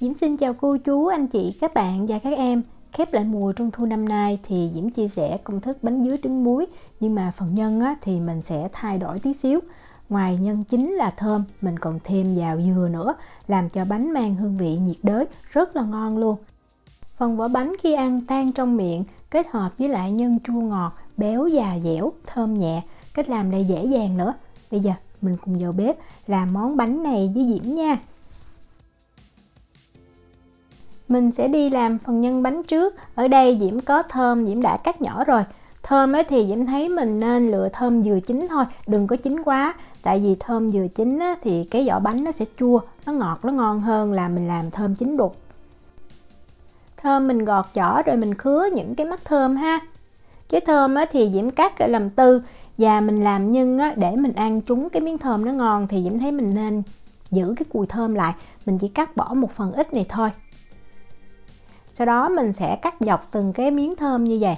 Diễm xin chào cô chú, anh chị, các bạn và các em. Khép lại mùa trung thu năm nay thì Diễm chia sẻ công thức bánh dứa trứng muối, nhưng mà phần nhân thì mình sẽ thay đổi tí xíu. Ngoài nhân chính là thơm, mình còn thêm vào dừa nữa, làm cho bánh mang hương vị nhiệt đới, rất là ngon luôn. Phần vỏ bánh khi ăn tan trong miệng, kết hợp với lại nhân chua ngọt, béo và dẻo, thơm nhẹ. Cách làm đây dễ dàng nữa. Bây giờ mình cùng vào bếp làm món bánh này với Diễm nha. Mình sẽ đi làm phần nhân bánh trước. Ở đây Diễm có thơm, Diễm đã cắt nhỏ rồi. Thơm thì Diễm thấy mình nên lựa thơm dừa chín thôi, đừng có chín quá. Tại vì thơm dừa chín thì cái vỏ bánh nó sẽ chua, nó ngọt, nó ngon hơn là mình làm thơm chín đục. Thơm mình gọt vỏ rồi mình khứa những cái mắt thơm ha. Cái thơm thì Diễm cắt ra làm tư. Và mình làm nhân để mình ăn trúng cái miếng thơm nó ngon thì Diễm thấy mình nên giữ cái cùi thơm lại. Mình chỉ cắt bỏ một phần ít này thôi. Sau đó mình sẽ cắt dọc từng cái miếng thơm như vậy.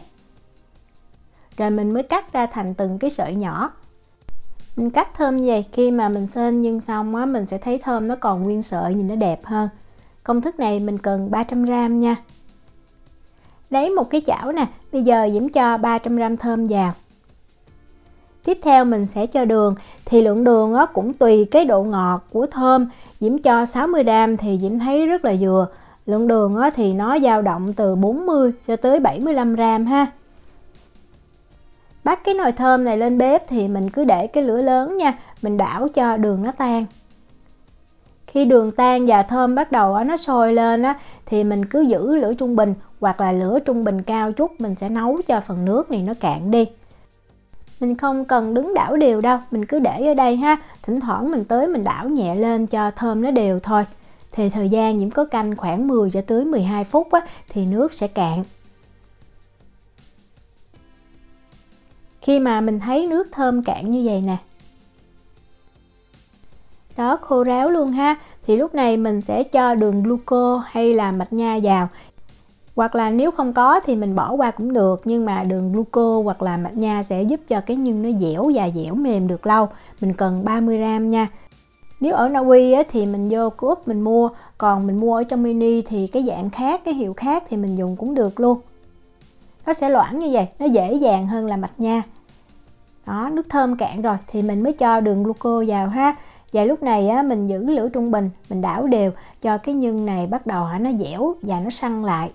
Rồi mình mới cắt ra thành từng cái sợi nhỏ. Mình cắt thơm như vậy, khi mà mình xên nhân xong mình sẽ thấy thơm nó còn nguyên sợi, nhìn nó đẹp hơn. Công thức này mình cần 300g nha. Lấy một cái chảo nè, bây giờ Diễm cho 300g thơm vào. Tiếp theo mình sẽ cho đường, thì lượng đường cũng tùy cái độ ngọt của thơm. Diễm cho 60g thì Diễm thấy rất là vừa. Lượng đường thì nó dao động từ 40 cho tới 75g ha. Bắt cái nồi thơm này lên bếp thì mình cứ để cái lửa lớn nha. Mình đảo cho đường nó tan. Khi đường tan và thơm bắt đầu nó sôi lên thì mình cứ giữ lửa trung bình hoặc là lửa trung bình cao chút. Mình sẽ nấu cho phần nước này nó cạn đi. Mình không cần đứng đảo đều đâu, mình cứ để ở đây ha. Thỉnh thoảng mình tới mình đảo nhẹ lên cho thơm nó đều thôi. Thì thời gian Diễm có canh khoảng 10 cho tới 12 phút thì nước sẽ cạn. Khi mà mình thấy nước thơm cạn như vậy nè, đó, khô ráo luôn ha, thì lúc này mình sẽ cho đường gluco hay là mạch nha vào. Hoặc là nếu không có thì mình bỏ qua cũng được, nhưng mà đường gluco hoặc là mạch nha sẽ giúp cho cái nhân nó dẻo và dẻo mềm được lâu. Mình cần 30g nha. Nếu ở Na Uy thì mình vô Coop mình mua, còn mình mua ở trong mini thì cái dạng khác, cái hiệu khác thì mình dùng cũng được luôn. Nó sẽ loãng như vậy, nó dễ dàng hơn là mạch nha. Đó, nước thơm cạn rồi thì mình mới cho đường gluco vào ha. Và lúc này mình giữ lửa trung bình, mình đảo đều cho cái nhân này bắt đầu nó dẻo và nó săn lại.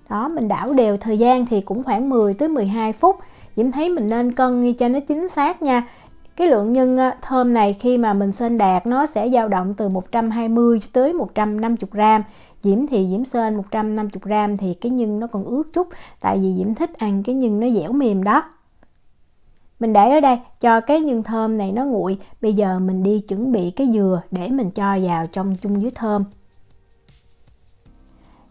Đó, mình đảo đều, thời gian thì cũng khoảng 10 tới 12 phút. Diễm thấy mình nên cân cho nó chính xác nha. Cái lượng nhân thơm này khi mà mình xên đạt nó sẽ dao động từ 120 cho tới 150g. Diễm thì Diễm xên 150g thì cái nhân nó còn ướt chút. Tại vì Diễm thích ăn cái nhân nó dẻo mềm đó. Mình để ở đây cho cái nhân thơm này nó nguội. Bây giờ mình đi chuẩn bị cái dừa để mình cho vào trong chung với thơm.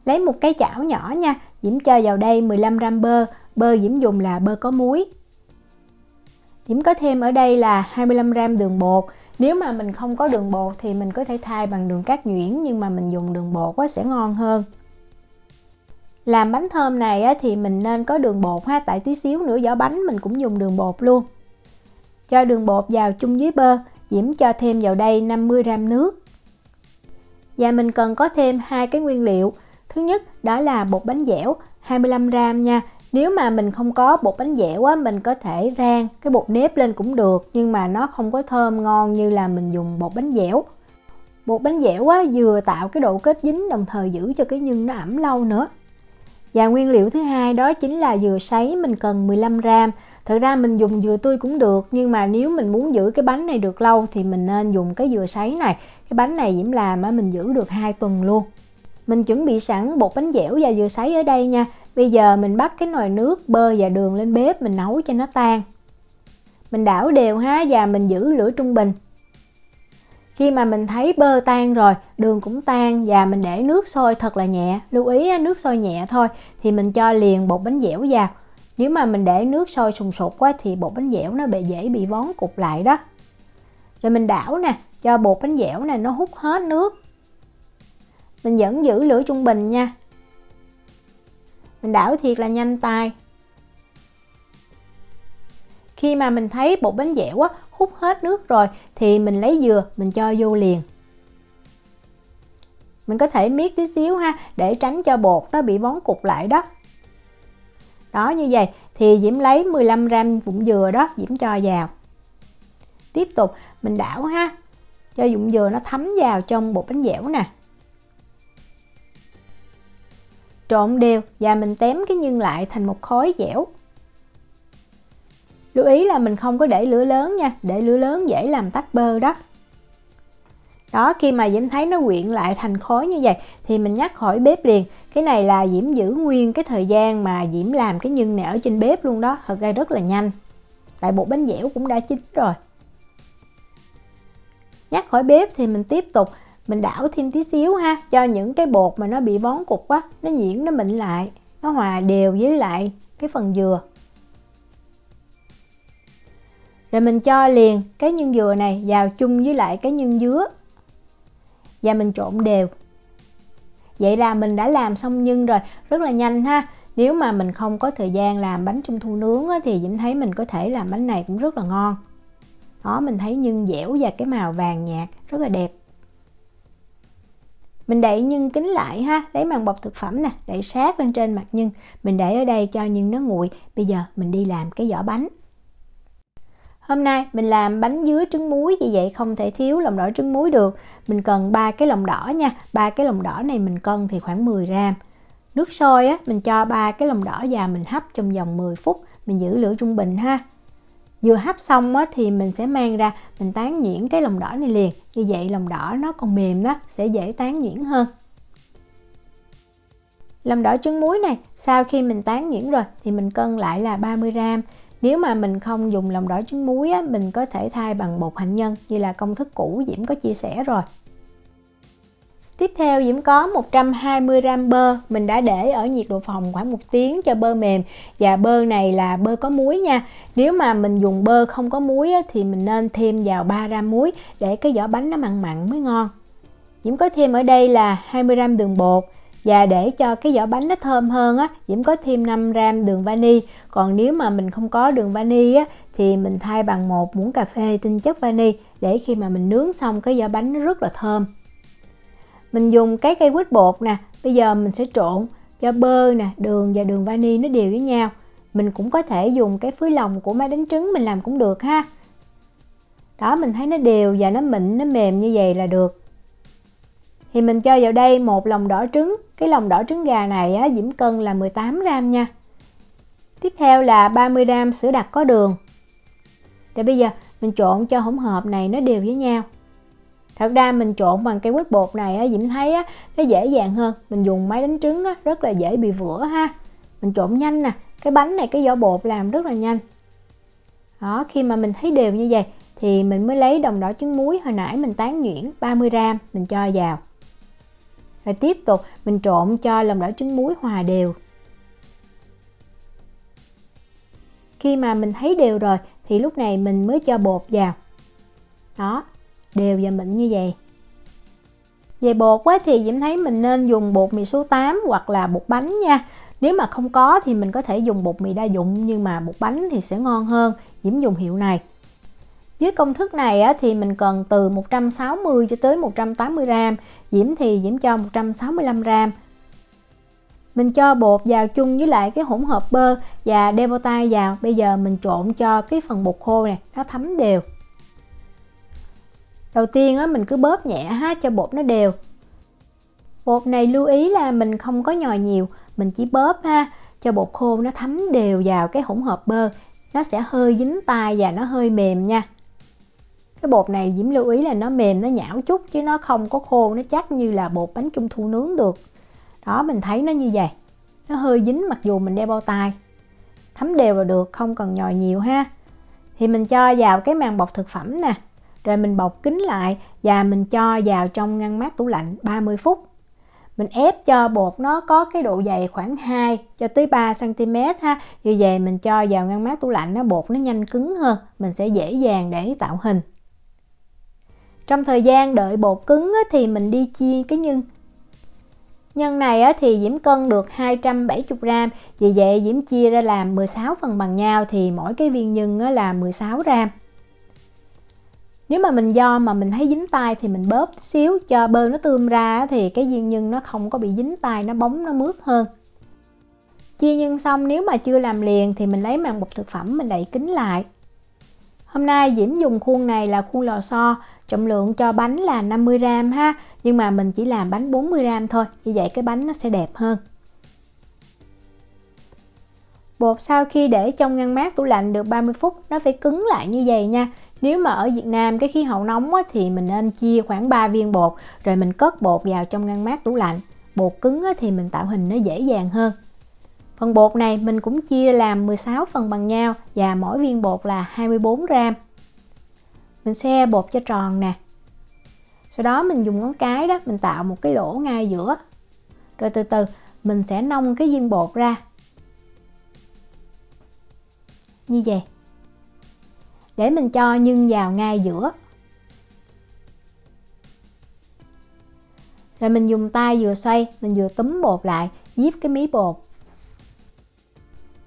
Lấy một cái chảo nhỏ nha. Diễm cho vào đây 15g bơ. Bơ Diễm dùng là bơ có muối. Diễm có thêm ở đây là 25g đường bột. Nếu mà mình không có đường bột thì mình có thể thay bằng đường cát nhuyễn, nhưng mà mình dùng đường bột sẽ ngon hơn. Làm bánh thơm này thì mình nên có đường bột ha, tại tí xíu nữa vỏ bánh mình cũng dùng đường bột luôn. Cho đường bột vào chung với bơ. Diễm cho thêm vào đây 50g nước. Và mình cần có thêm hai cái nguyên liệu. Thứ nhất đó là bột bánh dẻo 25g nha. Nếu mà mình không có bột bánh dẻo mình có thể rang cái bột nếp lên cũng được, nhưng mà nó không có thơm ngon như là mình dùng bột bánh dẻo. Bột bánh dẻo vừa tạo cái độ kết dính, đồng thời giữ cho cái nhân nó ẩm lâu nữa. Và nguyên liệu thứ hai đó chính là dừa sấy, mình cần 15g. Thật ra mình dùng dừa tươi cũng được, nhưng mà nếu mình muốn giữ cái bánh này được lâu thì mình nên dùng cái dừa sấy này. Cái bánh này Diễm làm mình giữ được 2 tuần luôn. Mình chuẩn bị sẵn bột bánh dẻo và dừa sấy ở đây nha. Bây giờ mình bắt cái nồi nước, bơ và đường lên bếp, mình nấu cho nó tan. Mình đảo đều ha, và mình giữ lửa trung bình. Khi mà mình thấy bơ tan rồi, đường cũng tan và mình để nước sôi thật là nhẹ. Lưu ý nước sôi nhẹ thôi thì mình cho liền bột bánh dẻo vào. Nếu mà mình để nước sôi sùng sục thì bột bánh dẻo nó dễ bị vón cục lại đó. Rồi mình đảo nè, cho bột bánh dẻo này nó hút hết nước. Mình vẫn giữ lửa trung bình nha. Mình đảo thiệt là nhanh tay. Khi mà mình thấy bột bánh dẻo hút hết nước rồi thì mình lấy dừa mình cho vô liền. Mình có thể miết tí xíu ha, để tránh cho bột nó bị vón cục lại đó. Đó, như vậy thì Diễm lấy 15 gram vụn dừa đó, Diễm cho vào. Tiếp tục mình đảo ha, cho vụn dừa nó thấm vào trong bột bánh dẻo nè. Trộn đều và mình tém cái nhân lại thành một khối dẻo. Lưu ý là mình không có để lửa lớn nha, để lửa lớn dễ làm tách bơ đó. Đó, khi mà Diễm thấy nó quyện lại thành khối như vậy thì mình nhắc khỏi bếp liền. Cái này là Diễm giữ nguyên cái thời gian mà Diễm làm cái nhân này ở trên bếp luôn đó, thật ra rất là nhanh. Tại bột bánh dẻo cũng đã chín rồi. Nhắc khỏi bếp thì mình tiếp tục mình đảo thêm tí xíu ha, cho những cái bột mà nó bị vón cục á, nó nhuyễn, nó mịn lại, nó hòa đều với lại cái phần dừa. Rồi mình cho liền cái nhân dừa này vào chung với lại cái nhân dứa và mình trộn đều. Vậy là mình đã làm xong nhân rồi, rất là nhanh ha. Nếu mà mình không có thời gian làm bánh trung thu nướng á, thì Diễm thấy mình có thể làm bánh này cũng rất là ngon. Đó, mình thấy nhân dẻo và cái màu vàng nhạt rất là đẹp. Mình đậy nhân kín lại ha, lấy màng bọc thực phẩm nè, đậy sát lên trên mặt nhân. Mình để ở đây cho nhân nó nguội. Bây giờ mình đi làm cái vỏ bánh. Hôm nay mình làm bánh dứa trứng muối, vì vậy không thể thiếu lòng đỏ trứng muối được. Mình cần 3 cái lòng đỏ nha. 3 cái lòng đỏ này mình cân thì khoảng 10 gram. Nước sôi á, mình cho 3 cái lòng đỏ vào mình hấp trong vòng 10 phút. Mình giữ lửa trung bình ha. Vừa hấp xong á, thì mình sẽ mang ra, mình tán nhuyễn cái lòng đỏ này liền. Như vậy lòng đỏ nó còn mềm đó, sẽ dễ tán nhuyễn hơn. Lòng đỏ trứng muối này, sau khi mình tán nhuyễn rồi thì mình cân lại là 30 gram. Nếu mà mình không dùng lòng đỏ trứng muối á, mình có thể thay bằng bột hạnh nhân như là công thức cũ Diễm có chia sẻ rồi. Tiếp theo Diễm có 120 gram bơ, mình đã để ở nhiệt độ phòng khoảng 1 tiếng cho bơ mềm. Và bơ này là bơ có muối nha. Nếu mà mình dùng bơ không có muối á, thì mình nên thêm vào 3 gram muối để cái vỏ bánh nó mặn mặn mới ngon. Diễm có thêm ở đây là 20 gram đường bột. Và để cho cái vỏ bánh nó thơm hơn á, Diễm có thêm 5 gram đường vani. Còn nếu mà mình không có đường vani á, thì mình thay bằng 1 muỗng cà phê tinh chất vani, để khi mà mình nướng xong cái vỏ bánh nó rất là thơm. Mình dùng cái cây quýt bột nè, bây giờ mình sẽ trộn cho bơ nè, đường và đường vani nó đều với nhau. Mình cũng có thể dùng cái phới lòng của máy đánh trứng mình làm cũng được ha. Đó, mình thấy nó đều và nó mịn, nó mềm như vậy là được. Thì mình cho vào đây 1 lòng đỏ trứng. Cái lòng đỏ trứng gà này á, Diễm cân là 18 gram nha. Tiếp theo là 30 gram sữa đặc có đường. Rồi bây giờ mình trộn cho hỗn hợp này nó đều với nhau. Thật ra mình trộn bằng cây quýt bột này á, Diễm thấy á, nó dễ dàng hơn. Mình dùng máy đánh trứng á, rất là dễ bị vữa ha. Mình trộn nhanh nè. Cái bánh này cái vỏ bột làm rất là nhanh. Đó, khi mà mình thấy đều như vậy thì mình mới lấy đồng đỏ trứng muối hồi nãy mình tán nhuyễn 30 gram mình cho vào. Rồi tiếp tục mình trộn cho lòng đỏ trứng muối hòa đều. Khi mà mình thấy đều rồi thì lúc này mình mới cho bột vào. Đó, đều và mịn như vậy. Về bột á, thì Diễm thấy mình nên dùng bột mì số 8 hoặc là bột bánh nha. Nếu mà không có thì mình có thể dùng bột mì đa dụng, nhưng mà bột bánh thì sẽ ngon hơn. Diễm dùng hiệu này. Với công thức này á, thì mình cần từ 160 cho tới 180 gram. Diễm thì Diễm cho 165 gram. Mình cho bột vào chung với lại cái hỗn hợp bơ và đeo bao tay vào. Bây giờ mình trộn cho cái phần bột khô này nó thấm đều. Đầu tiên á, mình cứ bóp nhẹ ha, cho bột nó đều. Bột này lưu ý là mình không có nhồi nhiều, mình chỉ bóp ha, cho bột khô nó thấm đều vào cái hỗn hợp bơ. Nó sẽ hơi dính tay và nó hơi mềm nha. Cái bột này Diễm lưu ý là nó mềm, nó nhão chút chứ nó không có khô, nó chắc như là bột bánh trung thu nướng được. Đó, mình thấy nó như vậy. Nó hơi dính mặc dù mình đeo bao tay. Thấm đều là được, không cần nhồi nhiều ha. Thì mình cho vào cái màng bọc thực phẩm nè. Rồi mình bọc kín lại và mình cho vào trong ngăn mát tủ lạnh 30 phút. Mình ép cho bột nó có cái độ dày khoảng 2 cho tới 3 cm ha. Như vậy mình cho vào ngăn mát tủ lạnh, nó bột nó nhanh cứng hơn, mình sẽ dễ dàng để tạo hình. Trong thời gian đợi bột cứng á, thì mình đi chia cái nhân. Nhân này á, thì Diễm cân được 270 gram. Vì vậy Diễm chia ra làm 16 phần bằng nhau thì mỗi cái viên nhân á, là 16 gram. Nếu mà mình do mà mình thấy dính tay thì mình bóp tí xíu cho bơ nó tươm ra thì cái viên nhân nó không có bị dính tay, nó bóng nó mướt hơn. Chia nhân xong nếu mà chưa làm liền thì mình lấy màng bọc thực phẩm mình đậy kín lại. Hôm nay Diễm dùng khuôn này là khuôn lò xo, trọng lượng cho bánh là 50g ha, nhưng mà mình chỉ làm bánh 40g thôi, như vậy cái bánh nó sẽ đẹp hơn. Bột sau khi để trong ngăn mát tủ lạnh được 30 phút nó phải cứng lại như vậy nha. Nếu mà ở Việt Nam cái khí hậu nóng á, thì mình nên chia khoảng 3 viên bột rồi mình cất bột vào trong ngăn mát tủ lạnh. Bột cứng á, thì mình tạo hình nó dễ dàng hơn. Phần bột này mình cũng chia làm 16 phần bằng nhau và mỗi viên bột là 24g. Mình xe bột cho tròn nè. Sau đó mình dùng ngón cái đó, mình tạo một cái lỗ ngay giữa. Rồi từ từ mình sẽ nông cái viên bột ra. Như vậy. Để mình cho nhân vào ngay giữa. Rồi mình dùng tay vừa xoay, mình vừa túm bột lại, díp cái mí bột.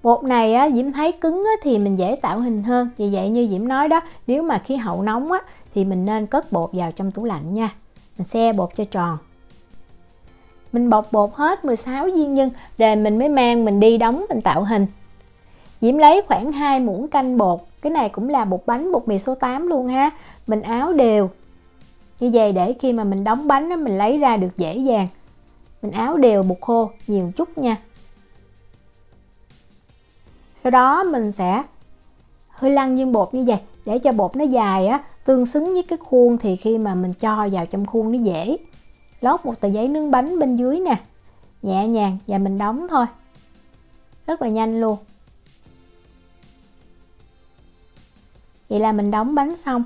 Bột này á, Diễm thấy cứng á, thì mình dễ tạo hình hơn. Vì vậy như Diễm nói đó, nếu mà khí hậu nóng á, thì mình nên cất bột vào trong tủ lạnh nha. Mình xe bột cho tròn. Mình bọc bột hết 16 viên nhân, rồi mình mới mang mình đi đóng mình tạo hình. Diễm lấy khoảng 2 muỗng canh bột. Cái này cũng là bột bánh, bột mì số 8 luôn ha. Mình áo đều. Như vậy để khi mà mình đóng bánh á, mình lấy ra được dễ dàng. Mình áo đều bột khô nhiều chút nha. Sau đó mình sẽ hơi lăn viên bột như vậy để cho bột nó dài á, tương xứng với cái khuôn thì khi mà mình cho vào trong khuôn nó dễ. Lót một tờ giấy nướng bánh bên dưới nè. Nhẹ nhàng và mình đóng thôi. Rất là nhanh luôn. Vậy là mình đóng bánh xong.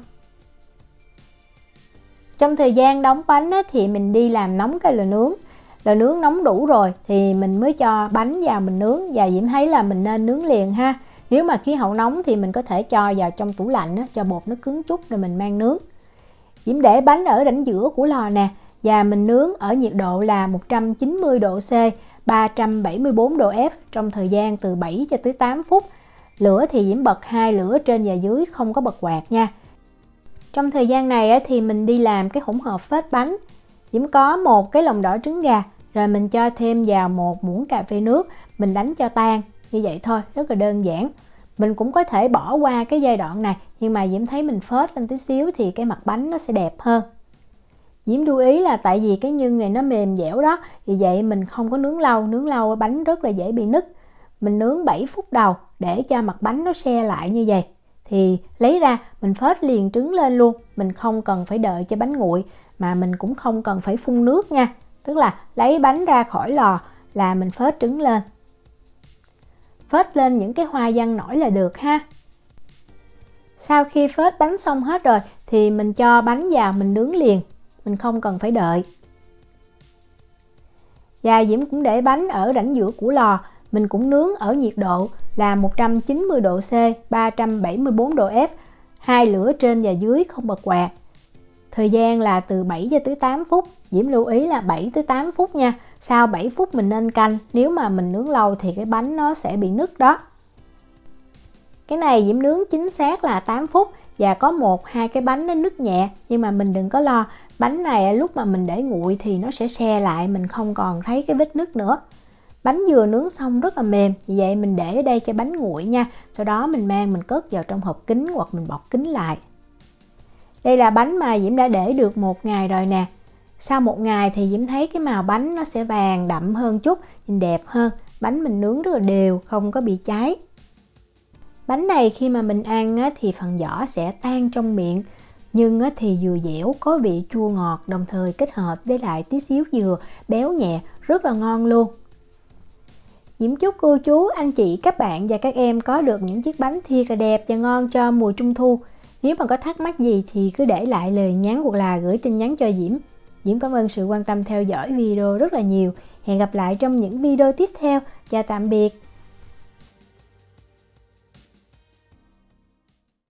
Trong thời gian đóng bánh á, thì mình đi làm nóng cái lò nướng. Lò nướng nóng đủ rồi thì mình mới cho bánh vào mình nướng. Và Diễm thấy là mình nên nướng liền ha. Nếu mà khí hậu nóng thì mình có thể cho vào trong tủ lạnh á, cho bột nó cứng chút rồi mình mang nướng. Diễm để bánh ở rãnh giữa của lò nè. Và mình nướng ở nhiệt độ là 190 độ C, 374 độ F trong thời gian từ 7 cho tới 8 phút. Lửa thì Diễm bật 2 lửa trên và dưới, không có bật quạt nha. Trong thời gian này thì mình đi làm cái hỗn hợp phết bánh. Diễm có một cái lòng đỏ trứng gà, rồi mình cho thêm vào 1 muỗng cà phê nước, mình đánh cho tan. Như vậy thôi, rất là đơn giản. Mình cũng có thể bỏ qua cái giai đoạn này, nhưng mà Diễm thấy mình phết lên tí xíu thì cái mặt bánh nó sẽ đẹp hơn. Diễm lưu ý là tại vì cái nhân này nó mềm dẻo đó, vì vậy mình không có nướng lâu bánh rất là dễ bị nứt. Mình nướng 7 phút đầu để cho mặt bánh nó se lại như vậy. Thì lấy ra mình phết liền trứng lên luôn. Mình không cần phải đợi cho bánh nguội, mà mình cũng không cần phải phun nước nha. Tức là lấy bánh ra khỏi lò là mình phết trứng lên. Phết lên những cái hoa văn nổi là được ha. Sau khi phết bánh xong hết rồi thì mình cho bánh vào mình nướng liền. Mình không cần phải đợi. Và Diễm cũng để bánh ở rãnh giữa của lò. Mình cũng nướng ở nhiệt độ là 190 độ C, 374 độ F, 2 lửa trên và dưới không bật quạt. Thời gian là từ 7 cho tới 8 phút. Diễm lưu ý là 7 tới 8 phút nha. Sau 7 phút mình nên canh. Nếu mà mình nướng lâu thì cái bánh nó sẽ bị nứt đó. Cái này Diễm nướng chính xác là 8 phút. Và có 1-2 cái bánh nó nứt nhẹ. Nhưng mà mình đừng có lo. Bánh này lúc mà mình để nguội thì nó sẽ se lại. Mình không còn thấy cái vết nứt nữa. Bánh vừa nướng xong rất là mềm. Vì vậy mình để ở đây cho bánh nguội nha. Sau đó mình mang mình cất vào trong hộp kính hoặc mình bọc kính lại. Đây là bánh mà Diễm đã để được 1 ngày rồi nè. Sau 1 ngày thì Diễm thấy cái màu bánh nó sẽ vàng đậm hơn chút, nhìn đẹp hơn. Bánh mình nướng rất là đều, không có bị cháy. Bánh này khi mà mình ăn thì phần vỏ sẽ tan trong miệng. Nhưng thì vừa dẻo, có vị chua ngọt, đồng thời kết hợp với lại tí xíu dừa, béo nhẹ, rất là ngon luôn. Diễm chúc cô chú, anh chị, các bạn và các em có được những chiếc bánh thiệt là đẹp và ngon cho mùa Trung Thu. Nếu mà có thắc mắc gì thì cứ để lại lời nhắn hoặc là gửi tin nhắn cho Diễm. Diễm cảm ơn sự quan tâm theo dõi video rất là nhiều. Hẹn gặp lại trong những video tiếp theo. Chào tạm biệt.